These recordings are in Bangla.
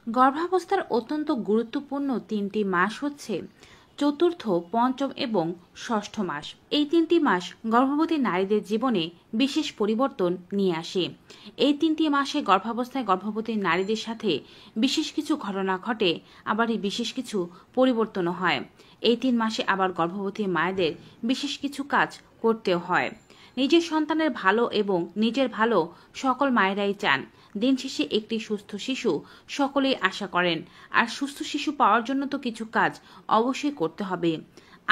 গর্ভাবস্থার অত্যন্ত গুরুত্বপূর্ণ 3টি মাস হচ্ছে চতুর্থ, পঞ্চম এবং ষষ্ঠ মাস। এই 3টি মাস গর্ভবতী নারীদের জীবনে বিশেষ পরিবর্তন নিয়ে আসে। এই 3টি মাসে গর্ভাবস্থায় গর্ভবতী নারীদের সাথে বিশেষ কিছু ঘটনা ঘটে, আবার এই বিশেষ কিছু পরিবর্তনও হয়। এই 3 মাসে আবার গর্ভবতী মায়েদের বিশেষ কিছু কাজ করতেও হয়। নিজের সন্তানের ভালো এবং নিজের ভালো সকল মায়েরাই চান। দিন শেষে একটি সুস্থ শিশু সকলেই আশা করেন, আর সুস্থ শিশু পাওয়ার জন্য তো কিছু কাজ অবশ্যই করতে হবে।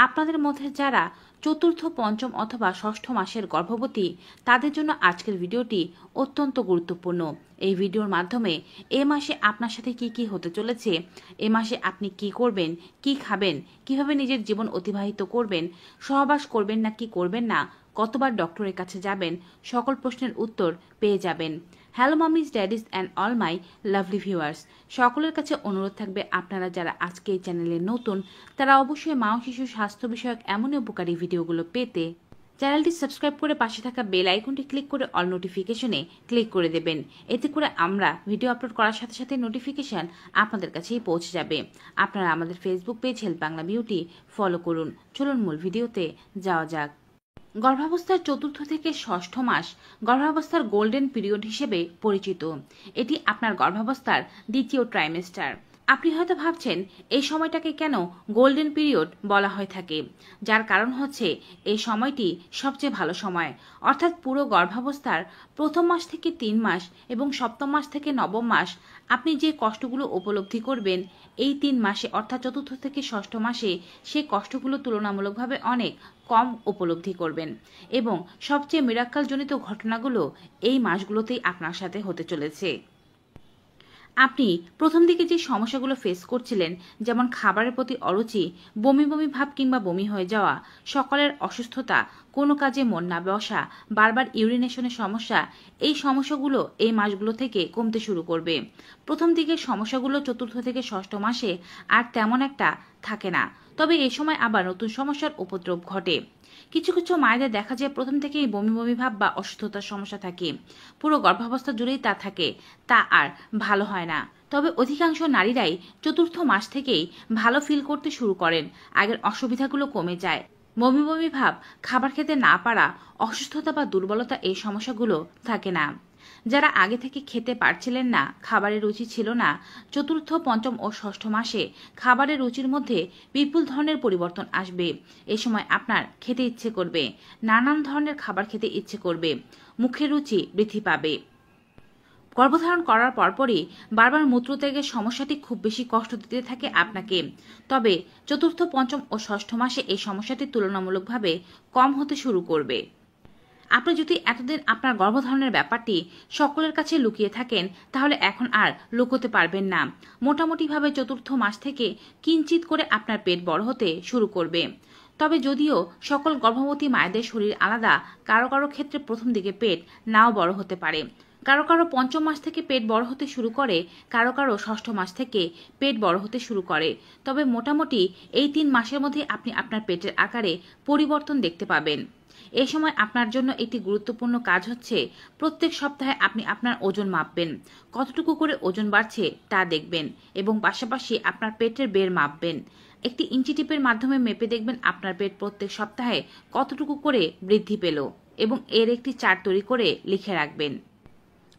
আপনাদের মধ্যে যারা চতুর্থ, পঞ্চম অথবা ষষ্ঠ মাসের গর্ভবতী, তাদের জন্য আজকের ভিডিওটি অত্যন্ত গুরুত্বপূর্ণ। এই ভিডিওর মাধ্যমে এ মাসে আপনার সাথে কি কি হতে চলেছে, এ মাসে আপনি কি করবেন, কি খাবেন, কিভাবে নিজের জীবন অতিবাহিত করবেন, সহবাস করবেন না কি করবেন না, কতবার ডক্টরের কাছে যাবেন, সকল প্রশ্নের উত্তর পেয়ে যাবেন। Hello মামিজ, daddy's and all my lovely viewers, সকলের কাছে অনুরোধ থাকবে আপনারা যারা আজকে এই চ্যানেলে নতুন, তারা অবশ্যই মা ও শিশু স্বাস্থ্য বিষয়ক এমনই উপকারী ভিডিওগুলো পেতে চ্যানেলটি সাবস্ক্রাইব করে পাশে থাকা বেল আইকনটি ক্লিক করে অল নোটিফিকেশনে ক্লিক করে দেবেন। এতে করে আমরা ভিডিও আপলোড করার সাথে সাথে নোটিফিকেশন আপনাদের কাছেই পৌঁছে যাবে। আপনারা আমাদের Facebook page health Bangla beauty follow করুন। চলুন মূল ভিডিওতে যাওয়া যাক। গর্ভাবস্থার চতুর্থ থেকে ষষ্ঠ মাস গর্ভাবস্থার গোল্ডেন পিরিয়ড হিসেবে পরিচিত। এটি আপনার গর্ভাবস্থার দ্বিতীয় ট্রাইমেস্টার। আপনি হয়তো ভাবছেন এই সময়টাকে কেন গোল্ডেন পিরিয়ড বলা হয়ে থাকে, যার কারণ হচ্ছে এই সময়টি সবচেয়ে ভালো সময়, অর্থাৎ পুরো গর্ভাবস্থার প্রথম মাস থেকে 3 মাস এবং সপ্তম মাস থেকে নবম মাস আপনি যে কষ্টগুলো উপলব্ধি করবেন এই 3 মাসে, অর্থাৎ চতুর্থ থেকে ষষ্ঠ মাসে সেই কষ্টগুলো তুলনামূলকভাবে অনেক কম উপলব্ধি করবেন, এবং সবচেয়ে মিরাক্কেলজনিত ঘটনাগুলো এই মাসগুলোতেই আপনার সাথে হতে চলেছে। আপনি প্রথম দিকে যে সমস্যাগুলো ফেস করছিলেন, যেমন খাবারের প্রতি অরুচি, বমি বমি ভাব কিংবা বমি হয়ে যাওয়া, সকালের অসুস্থতা, কোনো কাজে মন না বসা, বারবার ইউরিনেশনের সমস্যা, এই সমস্যাগুলো এই মাসগুলো থেকে কমতে শুরু করবে। প্রথম দিকের সমস্যাগুলো চতুর্থ থেকে ষষ্ঠ মাসে আর তেমন একটা থাকে না, তবে এই সময় আবার নতুন সমস্যার উপদ্রব ঘটে। কিছু কিছু মায়েদের দেখা যায় প্রথম থেকেই বমি বমি ভাব বা অসুস্থতার সমস্যা থাকে, পুরো গর্ভাবস্থা জুড়েই তা থাকে, তা আর ভালো হয় না। তবে অধিকাংশ নারীরাই চতুর্থ মাস থেকেই ভালো ফিল করতে শুরু করেন, আগের অসুবিধাগুলো কমে যায়। বমি বমি ভাব, খাবার খেতে না পারা, অসুস্থতা বা দুর্বলতা, এই সমস্যাগুলো থাকে না। যারা আগে থেকে খেতে পারছিলেন না, খাবারের রুচি ছিল না, চতুর্থ, পঞ্চম ও ষষ্ঠ মাসে খাবারের রুচির মধ্যে বিপুল ধরনের পরিবর্তন আসবে। এ সময় আপনার খেতে ইচ্ছে করবে, নানান ধরনের খাবার খেতে ইচ্ছে করবে, মুখের রুচি বৃদ্ধি পাবে। গর্ভধারণ করার পরপরই বারবার মূত্রত্যাগের সমস্যাটি খুব বেশি কষ্ট দিতে থাকে আপনাকে, তবে চতুর্থ, পঞ্চম ও ষষ্ঠ মাসে এই সমস্যাটি তুলনামূলকভাবে কম হতে শুরু করবে। আপনি যদি এতদিন আপনার গর্ভধারণের ব্যাপারটি সকলের কাছে লুকিয়ে থাকেন, তাহলে এখন আর লুকোতে পারবেন না। মোটামুটিভাবে চতুর্থ মাস থেকে কিঞ্চিত করে আপনার পেট বড় হতে শুরু করবে। তবে যদিও সকল গর্ভবতী মায়েদের শরীর আলাদা, কারো কারো ক্ষেত্রে প্রথম দিকে পেট নাও বড় হতে পারে। কারো কারো পঞ্চম মাস থেকে পেট বড় হতে শুরু করে, কারো কারো ষষ্ঠ মাস থেকে পেট বড় হতে শুরু করে। তবে মোটামুটি এই 3 মাসের মধ্যে আপনি আপনার পেটের আকারে পরিবর্তন দেখতে পাবেন। এই সময় আপনার জন্য একটি গুরুত্বপূর্ণ কাজ হচ্ছে প্রত্যেক সপ্তাহে আপনি আপনার ওজন মাপবেন, কতটুকু করে ওজন বাড়ছে তা দেখবেন, এবং পাশাপাশি আপনার পেটের বের মাপবেন। একটি ইঞ্চি টিপের মাধ্যমে মেপে দেখবেন আপনার পেট প্রত্যেক সপ্তাহে কতটুকু করে বৃদ্ধি পেল, এবং এর একটি চার্ট তৈরি করে লিখে রাখবেন।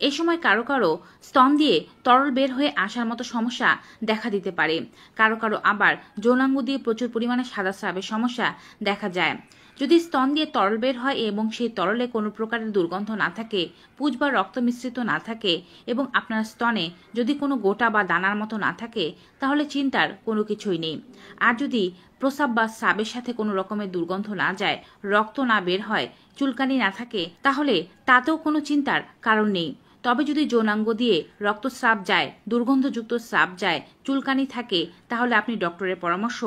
এই সময় কারো কারো স্তন দিয়ে তরল বের হয়ে আসার মতো সমস্যা দেখা দিতে পারে, কারো কারো আবার যৌনাঙ্গ দিয়ে প্রচুর পরিমাণে সাদা স্রাবের সমস্যা দেখা যায়। যদি স্তন দিয়ে তরল বের হয় এবং সেই তরলে কোনো প্রকারের দুর্গন্ধ না থাকে, পুজ বা রক্ত মিশ্রিত না থাকে, এবং আপনার স্তনে যদি কোনো গোটা বা দানার মতো না থাকে, তাহলে চিন্তার কোনো কিছুই নেই। আর যদি প্রস্রাব বা স্রাবের সাথে কোনো রকমের দুর্গন্ধ না যায়, রক্ত না বের হয়, চুলকানি না থাকে, তাহলে তাতেও কোনো চিন্তার কারণ নেই। তবে যদি যৌনাঙ্গ দিয়ে রক্তস্রাব যায়, দুর্গন্ধযুক্ত স্রাব যায়, চুলকানি থাকে, তাহলে আপনি ডক্টরের পরামর্শ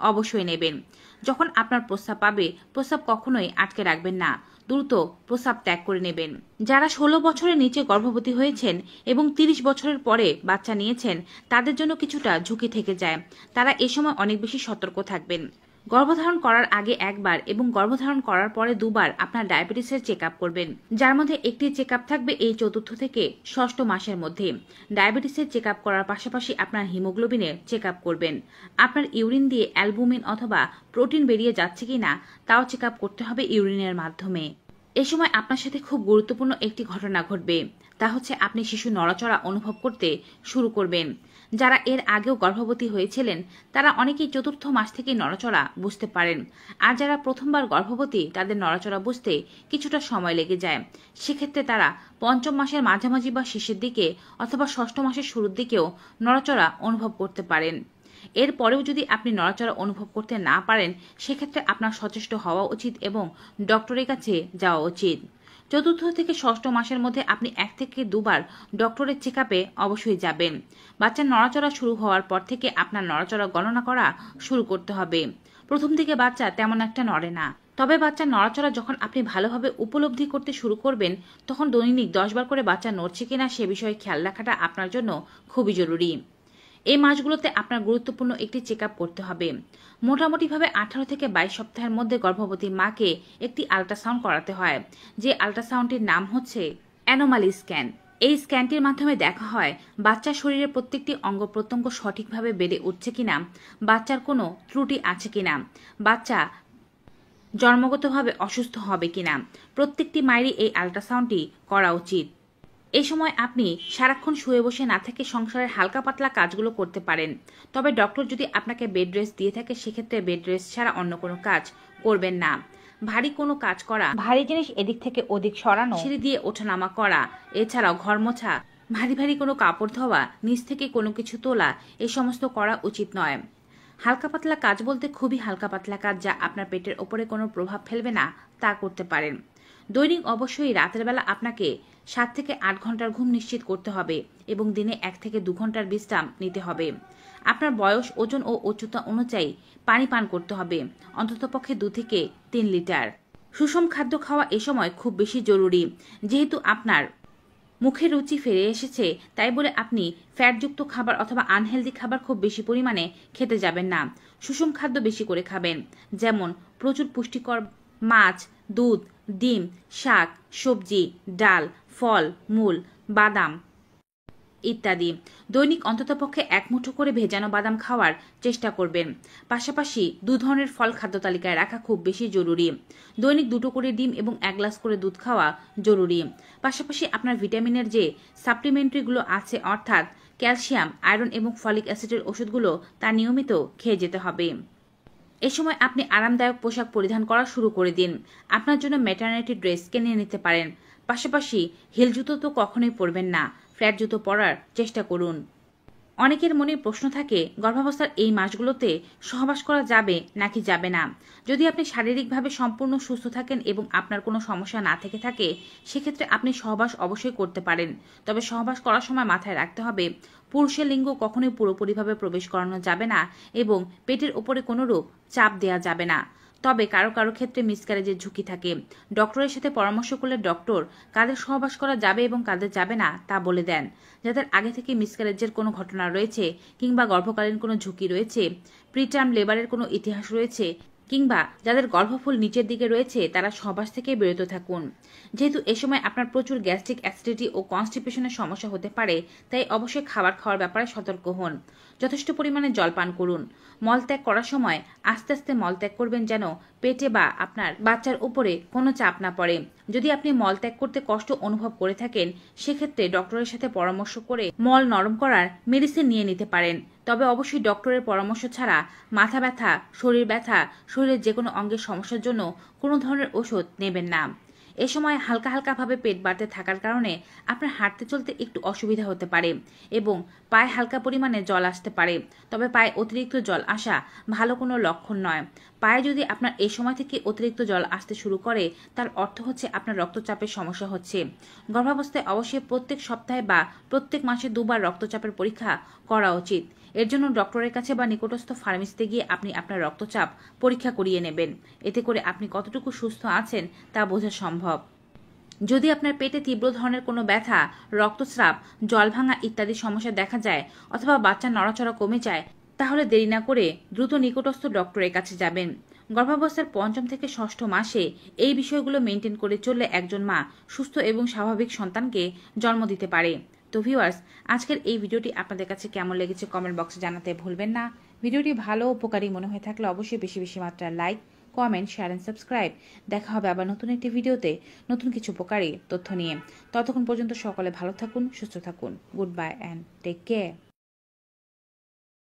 অবশ্যই নেবেন। যখন আপনার প্রস্রাব পাবে, প্রস্রাব কখনোই আটকে রাখবেন না, দ্রুত প্রস্রাব ত্যাগ করে নেবেন। যারা 16 বছরের নিচে গর্ভবতী হয়েছেন এবং 30 বছরের পরে বাচ্চা নিয়েছেন, তাদের জন্য কিছুটা ঝুঁকি থেকে যায়। তারা এ সময় অনেক বেশি সতর্ক থাকবেন। গর্ভধারণ করার আগে একবার এবং গর্ভধারণ করার পরে দুবার আপনার ডায়াবেটিসের চেক আপ করবেন, যার মধ্যে একটি চেক আপ থাকবে এই ৪র্থ থেকে ৬ষ্ঠ মাসের মধ্যে। ডায়াবেটিসের চেক আপ করার পাশাপাশি আপনার হিমোগ্লোবিনের চেক আপ করবেন। আপনার ইউরিন দিয়ে অ্যালবুমিন অথবা প্রোটিন বেরিয়ে যাচ্ছে কিনা তাও চেক আপ করতে হবে ইউরিনের মাধ্যমে। এ সময় আপনার সাথে খুব গুরুত্বপূর্ণ একটি ঘটনা ঘটবে, তা হচ্ছে আপনি শিশু নড়াচড়া অনুভব করতে শুরু করবেন। যারা এর আগেও গর্ভবতী হয়েছিলেন তারা অনেকেই ৪র্থ মাস থেকে নড়াচড়া বুঝতে পারেন, আর যারা প্রথমবার গর্ভবতী তাদের নড়াচড়া বুঝতে কিছুটা সময় লেগে যায়। সেক্ষেত্রে তারা ৫ম মাসের মাঝামাঝি বা শেষের দিকে অথবা ৬ষ্ঠ মাসের শুরুর দিকেও নড়াচড়া অনুভব করতে পারেন। এরপরেও যদি আপনি নড়াচড়া অনুভব করতে না পারেন সেক্ষেত্রে আপনার সচেষ্ট হওয়া উচিত এবং ডক্টরের কাছে যাওয়া উচিত। ৪র্থ থেকে ৬ষ্ঠ মাসের মধ্যে আপনি ১ থেকে ২বার ডক্টরের চেক আপে অবশ্যই যাবেন। বাচ্চার নড়াচড়া শুরু হওয়ার পর থেকে আপনার নড়াচড়া গণনা করা শুরু করতে হবে। প্রথম দিকে বাচ্চা তেমন একটা নড়ে না, তবে বাচ্চার নড়াচড়া যখন আপনি ভালোভাবে উপলব্ধি করতে শুরু করবেন তখন দৈনিক ১০ বার করে বাচ্চা নড়ছে কিনা সে বিষয়ে খেয়াল রাখাটা আপনার জন্য খুবই জরুরি। এই মাসগুলোতে আপনার গুরুত্বপূর্ণ একটি চেক আপ করতে হবে। মোটামুটিভাবে ১৮ থেকে ২২ সপ্তাহের মধ্যে গর্ভবতী মাকে একটি আল্ট্রাসাউন্ড করাতে হয়, যে আল্ট্রাসাউন্ডটির নাম হচ্ছে অ্যানোমালি স্ক্যান। এই স্ক্যানটির মাধ্যমে দেখা হয় বাচ্চার শরীরের প্রত্যেকটি অঙ্গ প্রত্যঙ্গ সঠিকভাবে বেড়ে উঠছে কিনা, বাচ্চার কোনো ত্রুটি আছে কিনা, বাচ্চা জন্মগতভাবে অসুস্থ হবে কিনা। প্রত্যেকটি মায়েরই এই আল্ট্রাসাউন্ডটি করা উচিত। এই সময় আপনি সারাক্ষণ শুয়ে বসে না থেকে সংসারের হালকা পাতলা কাজগুলো করতে পারেন, তবে ডক্টর যদি আপনাকে বেড রেস্ট দিয়ে থাকে সেক্ষেত্রে বেড রেস্ট ছাড়া অন্য কোনো কাজ করবেন না। ভারী কোনো কাজ করা, ভারী জিনিস এদিক থেকে ওদিক সরানো, সিঁড়ি দিয়ে ওঠানামা করা, এছাড়াও ঘর মোছা, ভারী ভারী কোনো কাপড় ধোয়া, নিচ থেকে কোনো কিছু তোলা, এই সমস্ত করা উচিত নয়। হালকা পাতলা কাজ বলতে খুবই হালকা পাতলা কাজ যা আপনার পেটের ওপরে কোনো প্রভাব ফেলবে না তা করতে পারেন। দৈনিক অবশ্যই রাতের বেলা আপনাকে ৭ থেকে ৮ ঘন্টার ঘুম নিশ্চিত করতে হবে এবং দিনে ১ থেকে ২ ঘন্টার বিশ্রাম নিতে হবে। আপনার বয়স, ওজন ও উচ্চতা অনুযায়ী পানি পান করতে হবে, অন্ততপক্ষে ২ থেকে ৩ লিটার। সুষম খাদ্য খাওয়া এ সময় খুব বেশি জরুরি। যেহেতু আপনার মুখে রুচি ফিরে এসেছে তাই বলে আপনি ফ্যাটযুক্ত খাবার অথবা আনহেলদি খাবার খুব বেশি পরিমাণে খেতে যাবেন না। সুষম খাদ্য বেশি করে খাবেন, যেমন প্রচুর পুষ্টিকর মাছ, দুধ, ডিম, শাক, সবজি, ডাল, ফল, মূল, বাদাম ইত্যাদি। দৈনিক অন্ততপক্ষে ১ মুঠো করে ভেজানো বাদাম খাওয়ার চেষ্টা করবেন। পাশাপাশি ২ ধরনের ফল খাদ্য তালিকায় রাখা খুব বেশি জরুরি। দৈনিক ২টো করে ডিম এবং ১ গ্লাস করে দুধ খাওয়া জরুরি। পাশাপাশি আপনার ভিটামিনের যে সাপ্লিমেন্টারিগুলো আছে অর্থাৎ ক্যালসিয়াম, আয়রন এবং ফলিক অ্যাসিডের ওষুধগুলো তা নিয়মিত খেয়ে যেতে হবে। এ সময় আপনি আরামদায়ক পোশাক পরিধান করা শুরু করে দিন। আপনার জন্য ম্যাটারনিটি ড্রেস কিনে নিতে পারেন। পাশাপাশি হিল জুতো তো কখনোই পরবেন না, ফ্ল্যাট জুতো পরার চেষ্টা করুন। অনেকের মনে প্রশ্ন থাকে গর্ভাবস্থার এই মাসগুলোতে সহবাস করা যাবে নাকি যাবে না। যদি আপনি শারীরিকভাবে সম্পূর্ণ সুস্থ থাকেন এবং আপনার কোনো সমস্যা না থেকে থাকে সেক্ষেত্রে আপনি সহবাস অবশ্যই করতে পারেন। তবে সহবাস করার সময় মাথায় রাখতে হবে পুরুষের লিঙ্গ কখনোই পুরোপুরিভাবে প্রবেশ করানো যাবে না এবং পেটের ওপরে কোনোরূপ চাপ দেওয়া যাবে না। তবে কারো কারো ক্ষেত্রে মিসক্যারেজের ঝুঁকি থাকে। ডক্টরের সাথে পরামর্শ করলে ডক্টর কাদের সহবাস করা যাবে এবং কাদের যাবে না তা বলে দেন। যাদের আগে থেকে মিসক্যারেজের কোনো ঘটনা রয়েছে কিংবা গর্ভকালীন কোনো ঝুঁকি রয়েছে, প্রিটার্ম লেবারের কোনো ইতিহাস রয়েছে কিংবা যাদের গর্ভফুল নিচের দিকে রয়েছে তারা সহবাস থেকে বিরত থাকুন। যেহেতু এ সময় আপনার প্রচুর গ্যাস্ট্রিক অ্যাসিডিটি ও কনস্টিপেশনের সমস্যা হতে পারে তাই অবশ্যই খাবার খাওয়ার ব্যাপারে সতর্ক হন। যথেষ্ট পরিমাণে জল পান করুন। মলত্যাগ করার সময় আস্তে আস্তে মলত্যাগ করবেন যেন পেটে বা আপনার বাচ্চার উপরে কোনো চাপ না পড়ে। যদি আপনি মলত্যাগ করতে কষ্ট অনুভব করে থাকেন সেক্ষেত্রে ডক্টরের সাথে পরামর্শ করে মল নরম করার মেডিসিন নিয়ে নিতে পারেন। তবে অবশ্যই ডক্টরের পরামর্শ ছাড়া মাথা ব্যথা, শরীর ব্যথা, শরীরের যে কোনো অঙ্গের সমস্যার জন্য কোনো ধরনের ওষুধ নেবেন না। এ সময় হালকা হালকাভাবে পেট বাড়তে থাকার কারণে আপনার হাঁটতে চলতে একটু অসুবিধা হতে পারে এবং পায়ে হালকা পরিমাণে জল আসতে পারে। তবে পায়ে অতিরিক্ত জল আসা ভালো কোনো লক্ষণ নয়। পায়ে যদি আপনার এই সময় থেকে অতিরিক্ত জল আসতে শুরু করে তার অর্থ হচ্ছে আপনার রক্তচাপের সমস্যা হচ্ছে। গর্ভাবস্থায় অবশ্যই প্রত্যেক সপ্তাহে বা প্রত্যেক মাসে ২ বার রক্তচাপের পরীক্ষা করা উচিত। এর জন্য ডক্টরের কাছে বা নিকটস্থ ফার্মেসিতে গিয়ে আপনি আপনার রক্তচাপ পরীক্ষা করিয়ে নেবেন। এতে করে আপনি কতটুকু সুস্থ আছেন তা বোঝা সম্ভব। যদি আপনার পেটে তীব্র ধরনের কোনো ব্যথা, রক্তস্রাব, জল ভাঙা ইত্যাদি সমস্যা দেখা যায় অথবা বাচ্চার নড়াচড়া কমে যায় তাহলে দেরি না করে দ্রুত নিকটস্থ ডক্টরের কাছে যাবেন। গর্ভাবস্থার ৫ম থেকে ৬ষ্ঠ মাসে এই বিষয়গুলো মেনটেন করে চললে একজন মা সুস্থ এবং স্বাভাবিক সন্তানকে জন্ম দিতে পারে। তো ভিউয়ার্স, আজকের এই ভিডিওটি আপনাদের কাছে কেমন লেগেছে কমেন্ট বক্সে জানাতে ভুলবেন না। ভিডিওটি ভালো উপকারী মনে হয়ে থাকলে অবশ্যই বেশি বেশি মাত্রায় like, comment, share and subscribe. দেখা হবে আবার নতুন একটি ভিডিওতে নতুন কিছু উপকারী তথ্য নিয়ে। ততক্ষণ পর্যন্ত সকলে ভালো থাকুন, সুস্থ থাকুন। Good bye and take care.